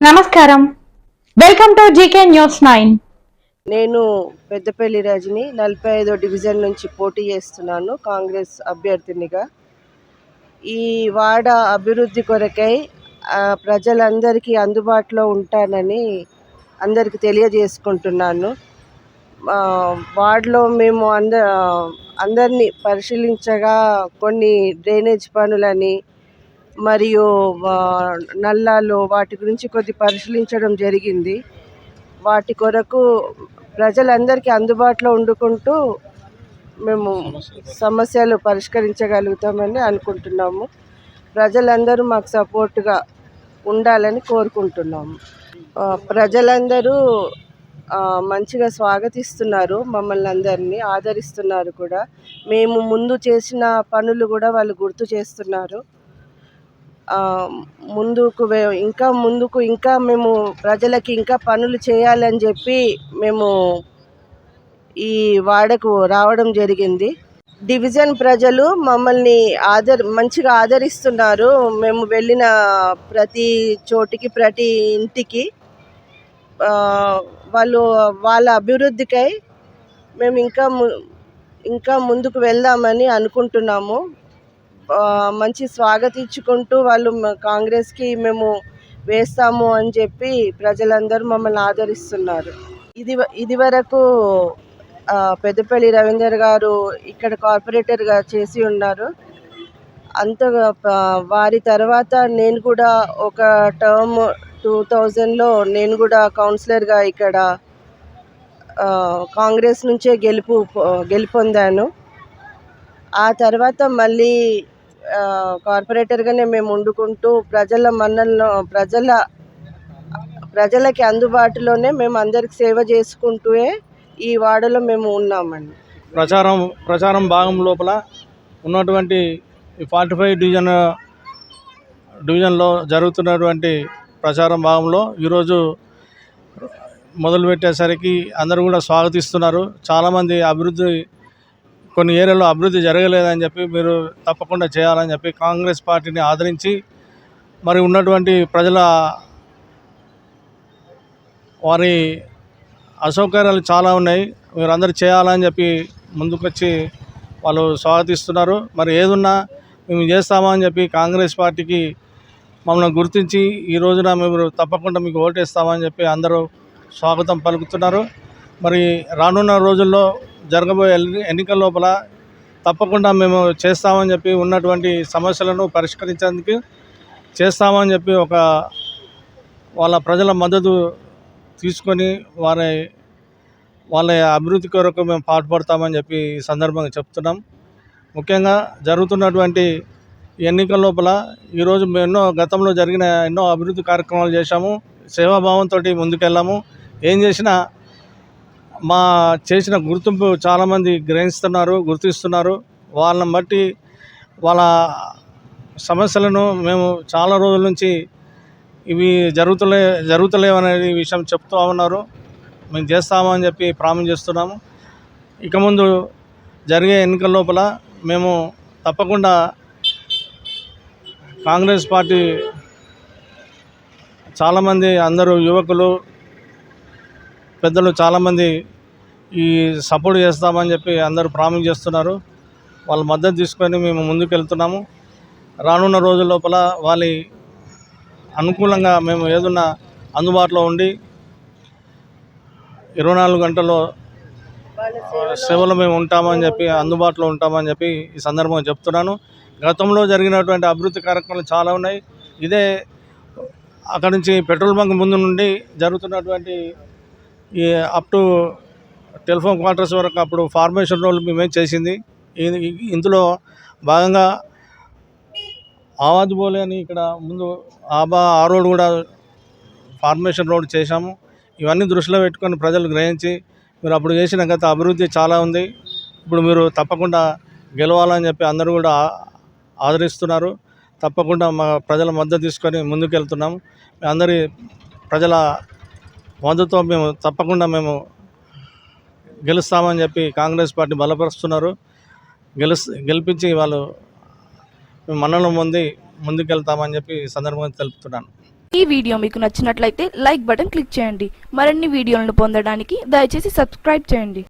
నమస్కారం. Welcome to GK news 9. నేను Peddapalli Rajani 45వ division నుంచి పోటీ చేస్తున్నాను కాంగ్రెస్ అభ్యర్థినిగా. ఈ వార్డ అభివృద్ధి కొరకై ప్రజలందరికీ అందుబాటులో ఉంటానని అందరికీ తెలియజేసుకుంటున్నాను. వార్డులో మేము అందరినీ పరిశీలించగా కొన్ని డ్రైనేజ్ పనులని మరియు నల్లాలు వాటి గురించి కొద్ది పరిశీలించడం జరిగింది. వాటి కొరకు ప్రజలందరికీ అందుబాటులో ఉండుకుంటూ మేము సమస్యలు పరిష్కరించగలుగుతామని అనుకుంటున్నాము. ప్రజలందరూ మాకు సపోర్ట్గా ఉండాలని కోరుకుంటున్నాము. ప్రజలందరూ మంచిగా స్వాగతిస్తున్నారు, మమ్మల్ని అందరినీ ఆదరిస్తున్నారు కూడా. మేము ముందు చేసిన పనులు కూడా వాళ్ళు గుర్తు చేస్తున్నారు. ముందుకు ఇంకా మేము ప్రజలకి ఇంకా పనులు చేయాలని చెప్పి మేము ఈ వాడకు రావడం జరిగింది. డివిజన్ ప్రజలు మమ్మల్ని మంచిగా ఆదరిస్తున్నారు. మేము వెళ్ళిన ప్రతి చోటికి ప్రతి ఇంటికి వాళ్ళ అభివృద్ధికై మేము ఇంకా ముందుకు వెళ్దామని అనుకుంటున్నాము. మంచి స్వాగతించుకుంటూ వాళ్ళు కాంగ్రెస్కి మేము వేస్తాము అని చెప్పి ప్రజలందరూ మమ్మల్ని ఆదరిస్తున్నారు. ఇది వరకు పెద్దపల్లి రవీందర్ గారు ఇక్కడ కార్పొరేటర్గా చేసి ఉన్నారు. అంతగా వారి తర్వాత నేను కూడా ఒక టర్మ్ 2000లో నేను కూడా కౌన్సిలర్గా ఇక్కడ కాంగ్రెస్ నుంచే గెలుపొందాను. ఆ తర్వాత మళ్ళీ కార్పొరేటర్గానే మేము వండుకుంటూ ప్రజలకి అందుబాటులోనే మేము అందరికి సేవ చేసుకుంటూ ఈ వార్డులో మేము ఉన్నామండి. ప్రచారం భాగం లోపల ఉన్నటువంటి 45 డివిజన్లో జరుగుతున్నటువంటి ప్రచారం భాగంలో ఈరోజు మొదలుపెట్టేసరికి అందరూ కూడా స్వాగతిస్తున్నారు. చాలామంది కొన్ని ఏరియాలో అభివృద్ధి జరగలేదని చెప్పి మీరు తప్పకుండా చేయాలని చెప్పి కాంగ్రెస్ పార్టీని ఆదరించి మరి ఉన్నటువంటి ప్రజల వారి అసౌకర్యాలు చాలా ఉన్నాయి, మీరు అందరూ చేయాలని చెప్పి ముందుకొచ్చి వాళ్ళు స్వాగతిస్తున్నారు. మరి ఏదున్నా మేము చేస్తామని చెప్పి కాంగ్రెస్ పార్టీకి మమ్మల్ని గుర్తించి ఈ రోజున మేము తప్పకుండా మీకు ఓటేస్తామని చెప్పి అందరూ స్వాగతం పలుకుతున్నారు. మరి రానున్న రోజుల్లో జరగబోయే ఎన్నికల లోపల తప్పకుండా మేము చేస్తామని చెప్పి ఉన్నటువంటి సమస్యలను పరిష్కరించేందుకు చేస్తామని చెప్పి వాళ్ళ ప్రజల మద్దతు తీసుకొని వాళ్ళ అభివృద్ధి కొరకు మేము పాటుపడతామని చెప్పి ఈ సందర్భంగా చెప్తున్నాం. ముఖ్యంగా జరుగుతున్నటువంటి ఎన్నికల లోపల ఈరోజు మేము గతంలో జరిగిన ఎన్నో అభివృద్ధి కార్యక్రమాలు చేశాము, సేవాభావంతో ముందుకెళ్ళాము. ఏం చేసినా చేసిన గుర్తింపు చాలామంది గుర్తిస్తున్నారు. వాళ్ళని బట్టి వాళ్ళ సమస్యలను మేము చాలా రోజుల నుంచి ఇవి జరుగుతలేవనే విషయం చెప్తూ ఉన్నారు. మేము చేస్తామని చెప్పి ప్రామిస్ చేస్తున్నాము. ఇక ముందు జరిగే ఎన్నికల లోపల మేము తప్పకుండా కాంగ్రెస్ పార్టీ చాలామంది అందరూ యువకులు పెద్దలు చాలామంది ఈ సపోర్ట్ చేస్తామని చెప్పి అందరూ ప్రామిస్ చేస్తున్నారు. వాళ్ళ మద్దతు తీసుకొని మేము ముందుకు వెళ్తున్నాము. రానున్న రోజుల లోపల వాళ్ళ అనుకూలంగా మేము ఏదన్నా అందుబాటులో ఉండి 24 గంటల్లో సేవలో మేము అందుబాటులో ఉంటామని చెప్పి ఈ సందర్భంగా చెప్తున్నాను. గతంలో జరిగినటువంటి అభివృద్ధి కార్యక్రమాలు చాలా ఉన్నాయి. ఇదే అక్కడి నుంచి పెట్రోల్ బంక్ ముందు నుండి జరుగుతున్నటువంటి ఈ అప్ టు టెలిఫోన్ క్వార్టర్స్ వరకు అప్పుడు ఫార్మేషన్ రోడ్ మేమే చేసింది. ఇందులో భాగంగా ఆవాజ్ బోలే అని ఇక్కడ ముందు ఆ రోడ్ కూడా ఫార్మేషన్ రోడ్ చేశాము. ఇవన్నీ దృష్టిలో పెట్టుకొని ప్రజలు గ్రహించి మీరు అప్పుడు చేసిన గత అభివృద్ధి చాలా ఉంది, ఇప్పుడు మీరు తప్పకుండా గెలవాలని చెప్పి అందరూ కూడా ఆదరిస్తున్నారు. తప్పకుండా మా ప్రజల మద్దతు తీసుకొని ముందుకు వెళ్తున్నాము. అందరి ప్రజల మద్దతుతో మేము తప్పకుండా గెలుస్తామని చెప్పి కాంగ్రెస్ పార్టీ బలపరుస్తున్నారు. గెలిపించి వాళ్ళు మన్ననలు పొంది ముందుకెళ్తామని చెప్పి సందర్భంగా తెలుపుతున్నాను. ఈ వీడియో మీకు నచ్చినట్లయితే లైక్ బటన్ క్లిక్ చేయండి. మరిన్ని వీడియోలను పొందడానికి దయచేసి సబ్స్క్రైబ్ చేయండి.